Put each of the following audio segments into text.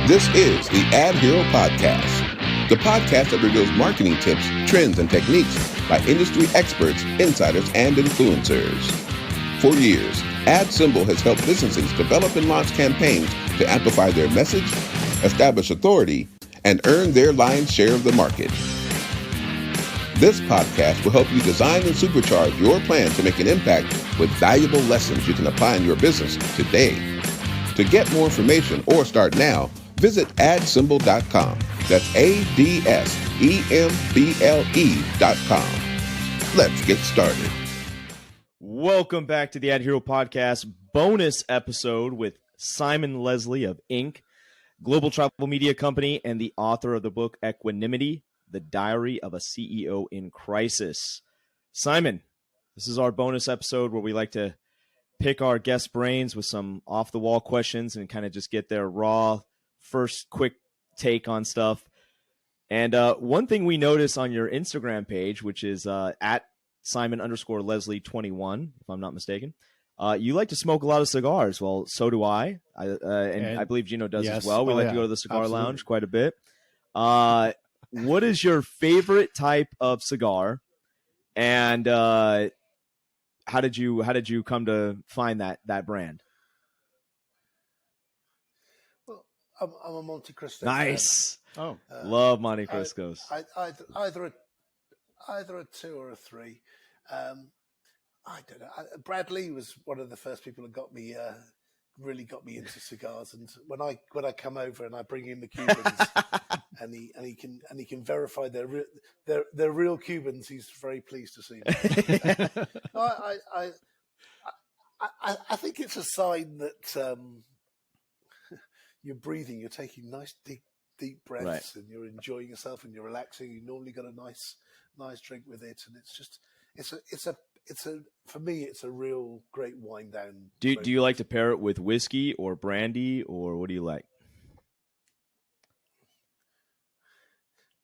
This is the Ad Hero Podcast, the podcast that reveals marketing tips, trends, and techniques by industry experts, insiders, and influencers. For years, AdSymble has helped businesses develop and launch campaigns to amplify their message, establish authority, and earn their lion's share of the market. This podcast will help you design and supercharge your plan to make an impact with valuable lessons you can apply in your business today. To get more information or start now, visit adsemble.com. That's ADSEMBLE.com. Let's get started. Welcome back to the Ad Hero Podcast bonus episode with Simon Leslie of Inc., global travel media company, and the author of the book Equanimity, The Diary of a CEO in Crisis. Simon, this is our bonus episode where we like to pick our guest brains with some off-the-wall questions and kind of just get their raw, first quick take on stuff. And one thing we notice on your Instagram page, which is at Simon_Leslie21, if I'm not mistaken, you like to smoke a lot of cigars. Well, so do I. And I believe Gino does as well. We like to go to the cigar lounge quite a bit. What is your favorite type of cigar? And how did you come to find that brand? Well, I'm a Monte Cristo. Nice. Love Monte Cristos. Either a 2 or a 3. I don't know. Bradley was one of the first people that really got me into cigars. And when I come over and I bring in the Cubans, and he can verify they're real Cubans, he's very pleased to see me. I think it's a sign that you're breathing, you're taking nice deep breaths, right, and you're enjoying yourself and you're relaxing. You normally got a nice drink with it, and for me it's a real great wind down. Do you like to pair it with whiskey or brandy, or what do you like?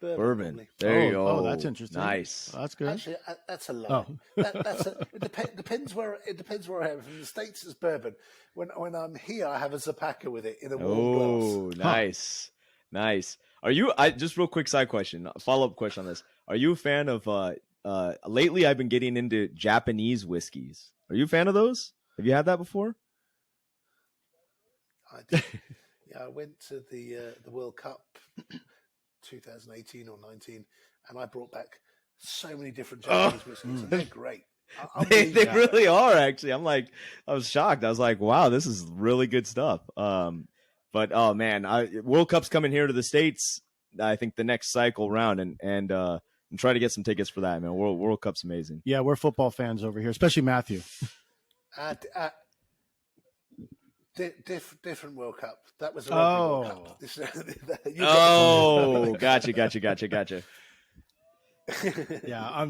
Bourbon. There you go. Oh, that's interesting. Nice. Oh, that's good. Actually, that's a lie. It depends where I am. From the States, it's bourbon. When I'm here, I have a Zapaka with it in a warm glass. Nice. Nice. Are you? Just real quick side question, follow up question on this. Are you a fan of? Lately, I've been getting into Japanese whiskeys. Are you a fan of those? Have you had that before? I did. Yeah, I went to the World Cup 2018 or 19, and I brought back so many different Japanese whiskeys, and they're great. They really are, actually. I was shocked. I was like, wow, this is really good stuff. But oh man, World Cup's coming here to the States. I think the next cycle round, and try to get some tickets for that, man. World Cup's amazing. Yeah, we're football fans over here, especially Matthew. Different World Cup. That was a rugby World Cup. Gotcha. Yeah,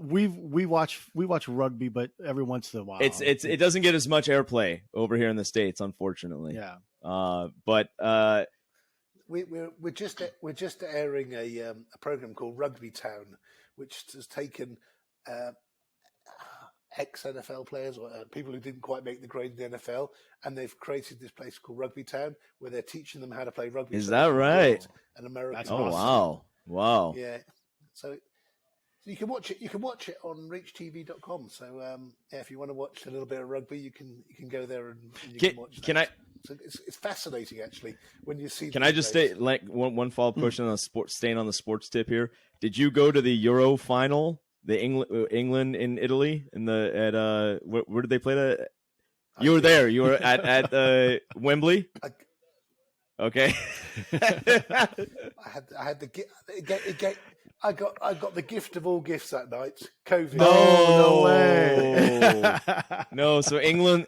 we watch rugby, but every once in a while, Mm-hmm. it doesn't get as much airplay over here in the States, unfortunately. Yeah. But we're just airing a program called Rugby Town, which has taken ex-NFL players or people who didn't quite make the grade in the NFL, and they've created this place called Rugby Town where they're teaching them how to play rugby. Is that right? An American. Awesome. Wow. Yeah. So you can watch it. You can watch it on reachtv.com. So if you want to watch a little bit of rugby, you can go there and you can watch. So it's fascinating, actually, when you see. Can I just say, like, one follow-up question on staying on the sports tip here? Did you go to the Euro final, the England in Italy, where did they play that? You were there. You were at Wembley. Okay. I got the gift of all gifts that night. COVID. No way. No. So England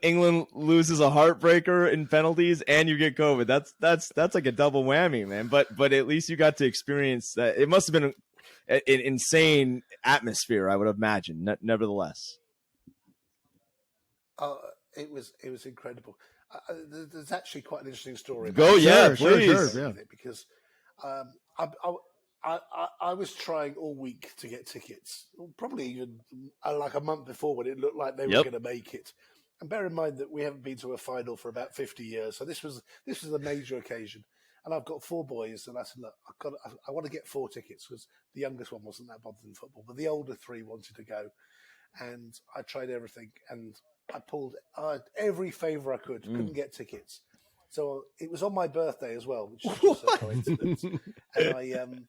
loses a heartbreaker in penalties, and you get COVID. That's like a double whammy, man. But at least you got to experience that. It must have been an insane atmosphere, I would imagine. Nevertheless. It was incredible. There's actually quite an interesting story. Please. Sure, yeah. Because I was trying all week to get tickets, probably even like a month before when it looked like they were going to make it. And bear in mind that we haven't been to a final for about 50 years, so this was a major occasion. And I've got 4 boys, and I said, look, I want to get 4 tickets because the youngest one wasn't that bothered in football, but the older 3 wanted to go. And I tried everything, and I pulled every favour I could. Couldn't get tickets. So it was on my birthday as well, which is just a coincidence. And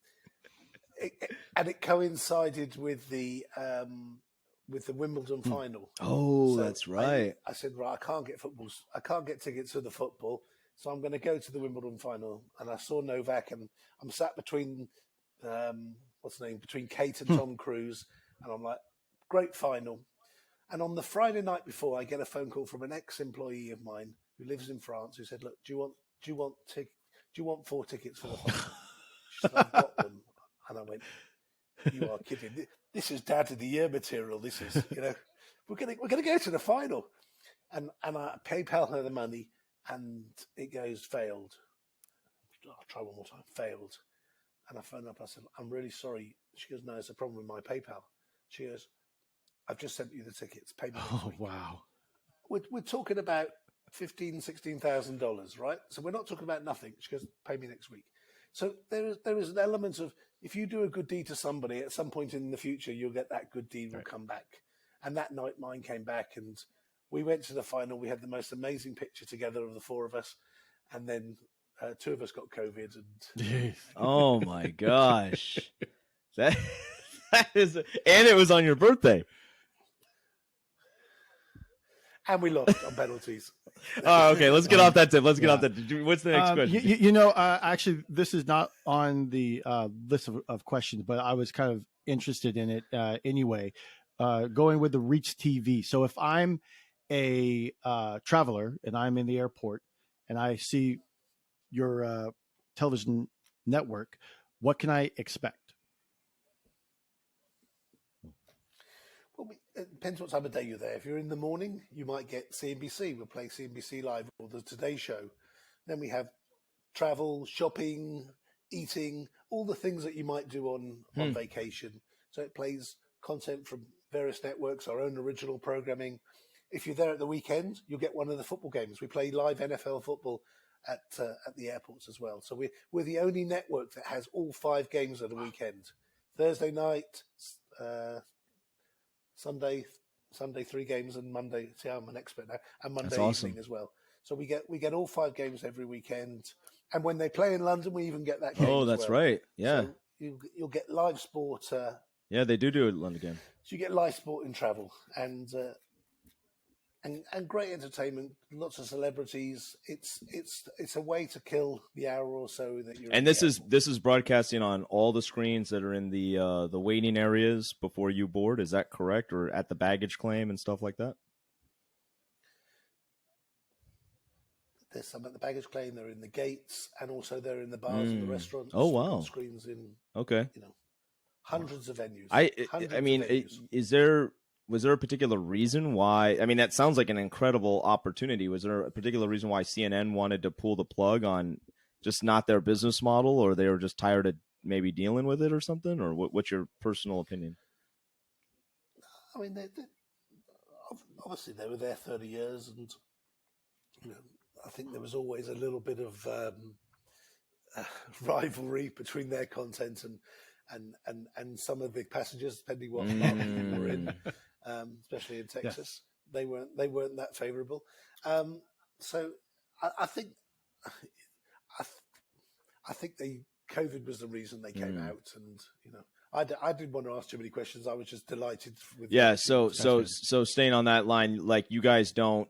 it coincided with the Wimbledon final. Oh, so that's right. I said, right, I can't get tickets for the football, so I'm going to go to the Wimbledon final. And I saw Novak, and I'm sat between between Kate and Tom Cruise, and I'm like, great final. And on the Friday night before, I get a phone call from an ex-employee of mine who lives in France, who said, look, do you want 4 tickets for the final? She said, I've got them. And I went, you are kidding. This is Dad of the Year material. This is, we're gonna go to the final. And I PayPal her the money, and it goes failed. I'll try one more time. Failed. And I phoned up. I said, I'm really sorry. She goes, no, it's a problem with my PayPal. She goes, I've just sent you the tickets. Pay me next week. Wow. We're talking about $16,000, right? So we're not talking about nothing. She goes, pay me next week. So there is an element of, if you do a good deed to somebody, at some point in the future, you'll get that good deed will come back. And that night mine came back, and we went to the final. We had the most amazing picture together of the 4 of us. And then 2 of us got COVID. And oh my gosh. That is, and it was on your birthday. And we lost on penalties. Oh, okay. Let's get off that tip. Let's get off that. What's the next question? Actually, this is not on the list of questions, but I was kind of interested in it anyway. Going with the Reach TV. So if I'm a traveler and I'm in the airport and I see your television network, what can I expect? Well, it depends what time of day you're there. If you're in the morning, you might get CNBC. We'll play CNBC Live or the Today Show. Then we have travel, shopping, eating, all the things that you might do on vacation. So it plays content from various networks, our own original programming. If you're there at the weekend, you'll get one of the football games. We play live NFL football at the airports as well. So we're the only network that has all 5 games at the weekend. Thursday night, Sunday 3 games, and Monday. See, I'm an expert now. And Monday evening as well. So we get all 5 games every weekend. And when they play in London, we even get that game. Oh, that's right. Yeah. So you'll get live sport. Yeah, they do it in London game. So you get live sport in travel, and great entertainment, lots of celebrities. It's a way to kill the hour or so that you're. And this is broadcasting on all the screens that are in the waiting areas before you board. Is that correct, or at the baggage claim and stuff like that? There's some at the baggage claim. They're in the gates, and also they're in the bars and the restaurants. Oh wow! Screens in. Okay. Hundreds of venues. I mean, was there a particular reason why? I mean, that sounds like an incredible opportunity. Was there a particular reason why CNN wanted to pull the plug on just not their business model, or they were just tired of maybe dealing with it or something? Or what's your personal opinion? I mean, obviously they were there 30 years, and I think there was always a little bit of rivalry between their content and some of the passengers, depending what market you were in, especially in Texas. Yes. They weren't that favourable. So I think COVID was the reason they came out, and I didn't want to ask too many questions. I was just delighted with. Yeah. So staying on that line, like you guys don't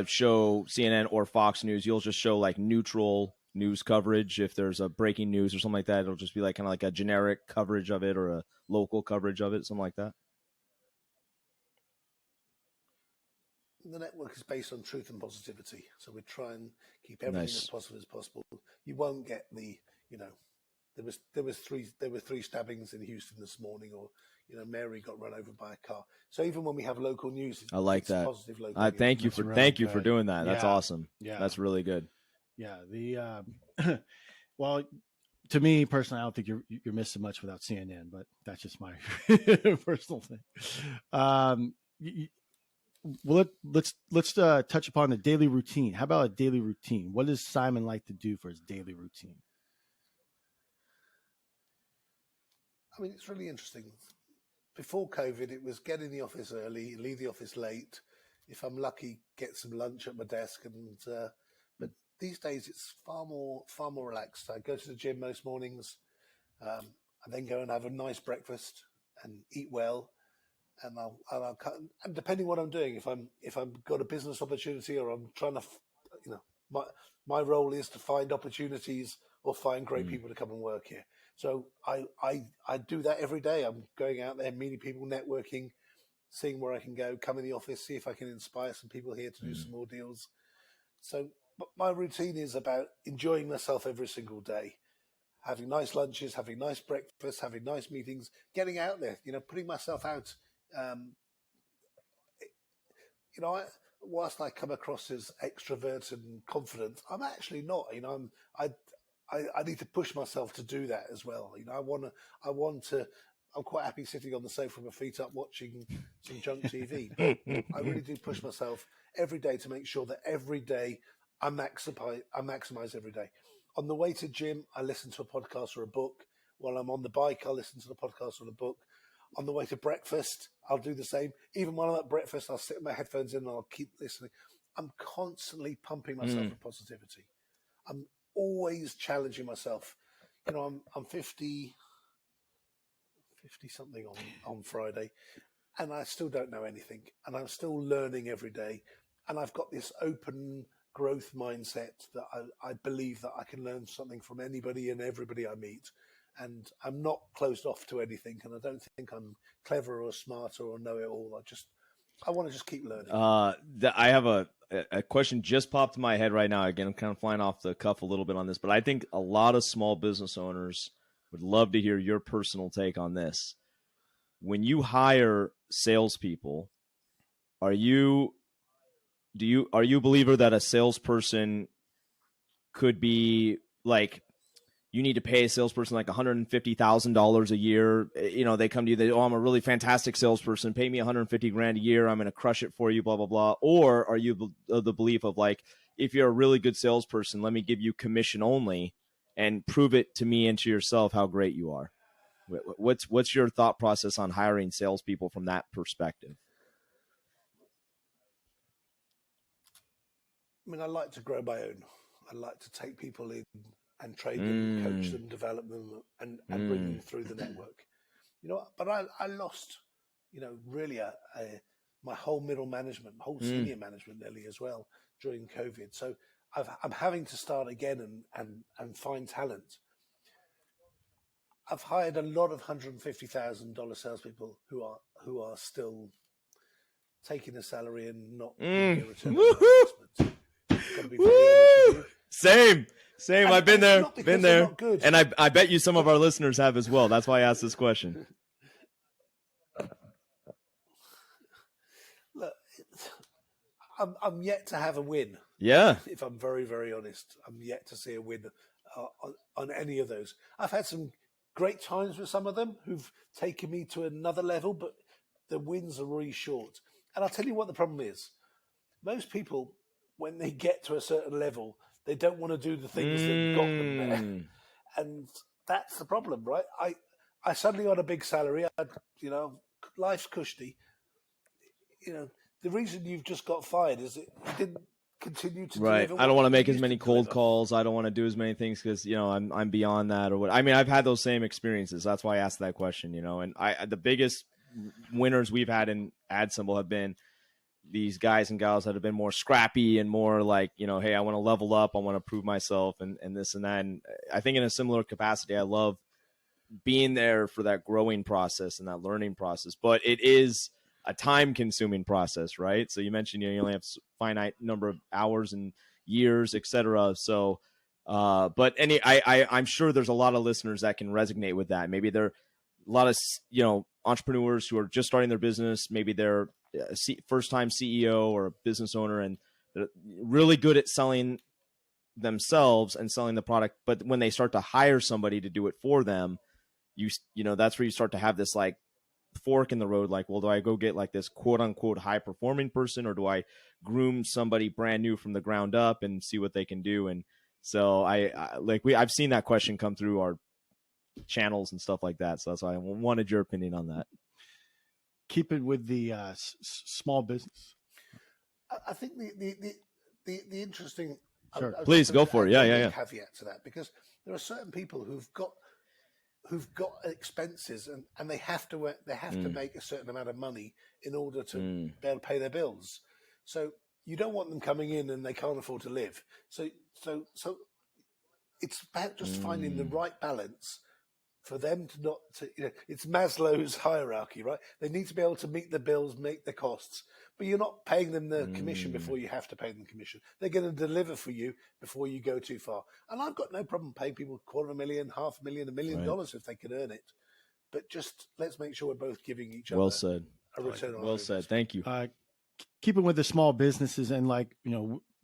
show CNN or Fox News. You'll just show like neutral news coverage. If there's a breaking news or something like that, it'll just be like kind of like a generic coverage of it or a local coverage of it, something like that. The network is based on truth and positivity, so we try and keep everything as positive as possible. You won't get the there were 3 stabbings in Houston this morning, or Mary got run over by a car. So even when we have local news, I like that. Positive local news. Thank you for doing that. That's awesome. Yeah, that's really good. Yeah, well, to me personally, I don't think you're missing much without CNN, but that's just my personal thing. well, let's touch upon the daily routine. How about a daily routine? What does Simon like to do for his daily routine? I mean, it's really interesting. Before COVID, it was get in the office early, leave the office late. If I'm lucky, get some lunch at my desk. But these days, it's far more relaxed. I go to the gym most mornings. I then go and have a nice breakfast and eat well. And I'll cut. And depending what I'm doing, if I've got a business opportunity or I'm trying to, my role is to find opportunities or find great people to come and work here. So I do that every day. I'm going out there, meeting people, networking, seeing where I can go, come in the office, see if I can inspire some people here to do some more deals. So my routine is about enjoying myself every single day, having nice lunches, having nice breakfast, having nice meetings, getting out there, putting myself out. Whilst I come across as extrovert and confident, I'm actually not. I need to push myself to do that as well. I'm quite happy sitting on the sofa with my feet up watching some junk TV. But I really do push myself every day to make sure that every day I maximize every day. On the way to gym, I listen to a podcast or a book. While I'm on the bike, I'll listen to the podcast or the book. On the way to breakfast, I'll do the same. Even while I'm at breakfast, I'll sit with my headphones in and I'll keep listening. I'm constantly pumping myself with positivity. I'm always challenging myself. I'm 50 something on Friday, and I still don't know anything, and I'm still learning every day. And I've got this open growth mindset that I believe that I can learn something from anybody and everybody I meet. And I'm not closed off to anything, and I don't think I'm clever or smarter or know it all. I want to just keep learning. I have a question just popped in my head right now. Again, I'm kind of flying off the cuff a little bit on this, but I think a lot of small business owners would love to hear your personal take on this. When you hire salespeople, are you a believer that a salesperson could be like, you need to pay a salesperson like $150,000 a year? They come to you, I'm a really fantastic salesperson, pay me $150,000 a year, I'm going to crush it for you, blah, blah, blah. Or are you the belief of like, if you're a really good salesperson, let me give you commission only and prove it to me and to yourself how great you are? What's your thought process on hiring salespeople from that perspective? I mean, I like to grow my own. I like to take people in and train them, coach them, develop them, and bring them through the network. But I lost, really my whole middle management, whole senior management nearly as well during COVID. So I'm having to start again and find talent. I've hired a lot of $150,000 salespeople who are still taking a salary and not getting a return on investment. Got to be very honest with you. Same. And I've been there, good. and I bet you some of our listeners have as well. That's why I asked this question. Look, I'm yet to have a win. Yeah. If I'm very, very honest, I'm yet to see a win on any of those. I've had some great times with some of them who've taken me to another level, but the wins are really short. And I'll tell you what the problem is. Most people, when they get to a certain level, they don't want to do the things that got them there. And that's the problem, right? I suddenly got a big salary. Life's cushy. The reason you've just got fired is that you didn't continue to deliver. I don't want to make as many cold calls. I don't want to do as many things because I'm beyond that or what. I mean, I've had those same experiences. That's why I asked that question. And the biggest winners we've had in Ad Symbol have been these guys and gals that have been more scrappy and more like, hey, I want to level up. I want to prove myself and this and that. And I think in a similar capacity, I love being there for that growing process and that learning process. But it is a time consuming process, right? So you mentioned, you only have finite number of hours and years, et cetera. So, but I'm sure there's a lot of listeners that can resonate with that. Maybe there are a lot of, entrepreneurs who are just starting their business. Maybe they're a first-time CEO or a business owner, and they're really good at selling themselves and selling the product. But when they start to hire somebody to do it for them, that's where you start to have this like fork in the road. Like, well, do I go get like this quote unquote high performing person, or do I groom somebody brand new from the ground up and see what they can do? And so I've seen that question come through our channels and stuff like that. So that's why I wanted your opinion on that. Keep it with the small business. I think the interesting. Sure. Please go for it. Yeah. Caveat to that, because there are certain people who've got expenses and they have to make a certain amount of money in order to be able to pay their bills. So you don't want them coming in and they can't afford to live. So it's about just finding the right balance for them to not to, it's Maslow's hierarchy, right? They need to be able to meet the bills, make the costs, but you're not paying them the commission before you have to pay them commission. They're going to deliver for you before you go too far. And I've got no problem paying people $250,000, $500,000, $1 million if they can earn it. But just let's make sure we're both giving each other a return on well said. Thank you. Keeping with the small businesses, and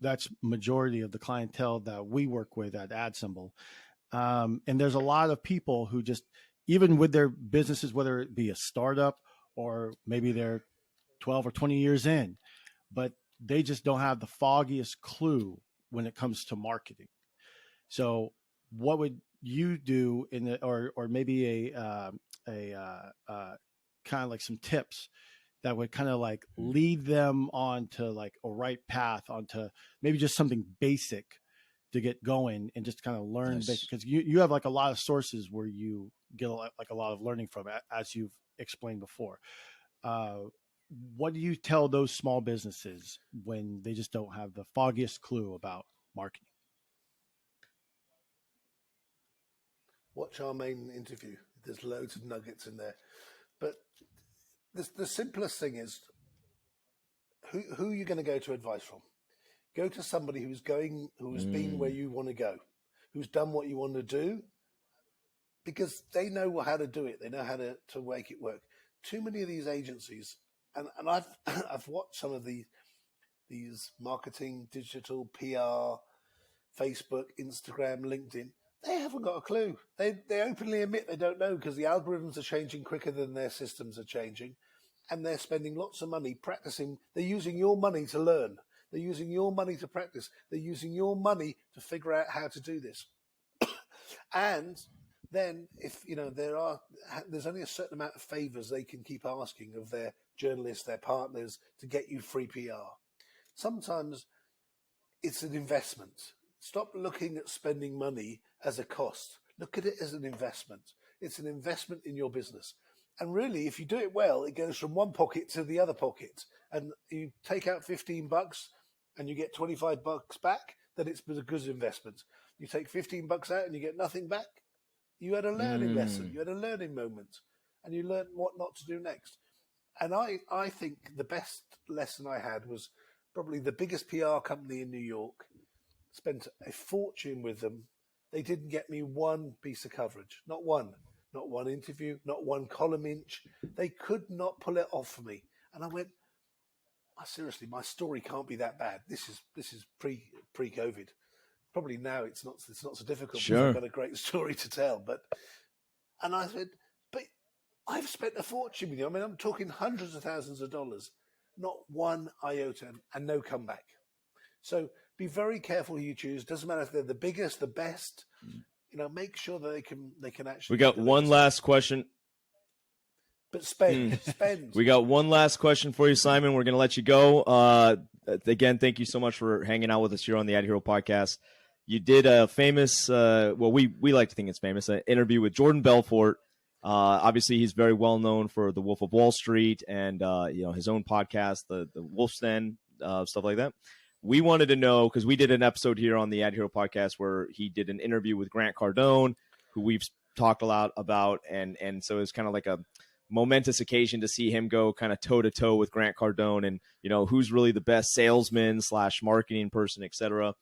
that's majority of the clientele that we work with at AdSymble. And there's a lot of people who just, even with their businesses, whether it be a startup or maybe they're 12 or 20 years in, but they just don't have the foggiest clue when it comes to marketing. So what would you do or maybe a kind of like some tips that would kind of like lead them onto like a right path, onto maybe just something basic to get going and just kind of learn, because you have like a lot of sources where you get a lot of learning from, as you've explained before. What do you tell those small businesses when they just don't have the foggiest clue about marketing? Watch our main interview. There's loads of nuggets in there. But the simplest thing is, who are you going to go to advice from? Go to somebody who's been where you want to go, who's done what you want to do, because they know how to do it. They know how to make it work. Too many of these agencies, and I've watched some of these marketing, digital, PR, Facebook, Instagram, LinkedIn. They haven't got a clue. They openly admit they don't know, because the algorithms are changing quicker than their systems are changing, and they're spending lots of money practicing. They're using your money to learn. They're using your money to practice. They're using your money to figure out how to do this. And then if, there's only a certain amount of favors they can keep asking of their journalists, their partners, to get you free PR. Sometimes it's an investment. Stop looking at spending money as a cost. Look at it as an investment. It's an investment in your business. And really, if you do it well, it goes from one pocket to the other pocket. And you take out $15 and you get $25 back, then it's a good investment. You take $15 out and you get nothing back. You had a learning lesson. You had a learning moment, and you learned what not to do next. And I think the best lesson I had was probably the biggest PR company in New York. Spent a fortune with them. They didn't get me one piece of coverage, not one interview, not one column inch. They could not pull it off for me. And I went, seriously, my story can't be that bad. This is pre-COVID. Probably now it's not so difficult, because I've got a great story to tell. And I said, but I've spent a fortune with you. I mean, I'm talking hundreds of thousands of dollars, not one iota, and no comeback. So be very careful who you choose. Doesn't matter if they're the biggest, the best. Make sure that they can actually. We got one last question. But spend. We got one last question for you, Simon. We're going to let you go. Again, thank you so much for hanging out with us here on the Ad Hero podcast. You did a famous, we like to think it's famous, an interview with Jordan Belfort. Obviously, he's very well known for The Wolf of Wall Street and his own podcast, the Wolf's Den, stuff like that. We wanted to know, because we did an episode here on the Ad Hero podcast where he did an interview with Grant Cardone, who we've talked a lot about, and so it's kind of like a momentous occasion to see him go kind of toe to toe with Grant Cardone, and who's really the best salesman / marketing person, etc.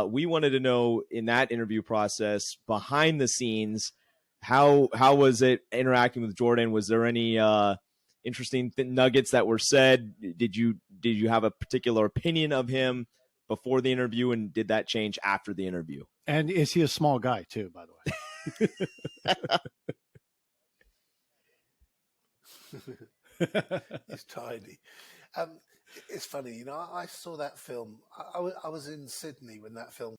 We wanted to know, in that interview process, behind the scenes, how was it interacting with Jordan? Was there any interesting nuggets that were said? Did you have a particular opinion of him before the interview, and did that change after the interview? And is he a small guy too, by the way? He's tiny. It's funny, I saw that film. I was in Sydney when that film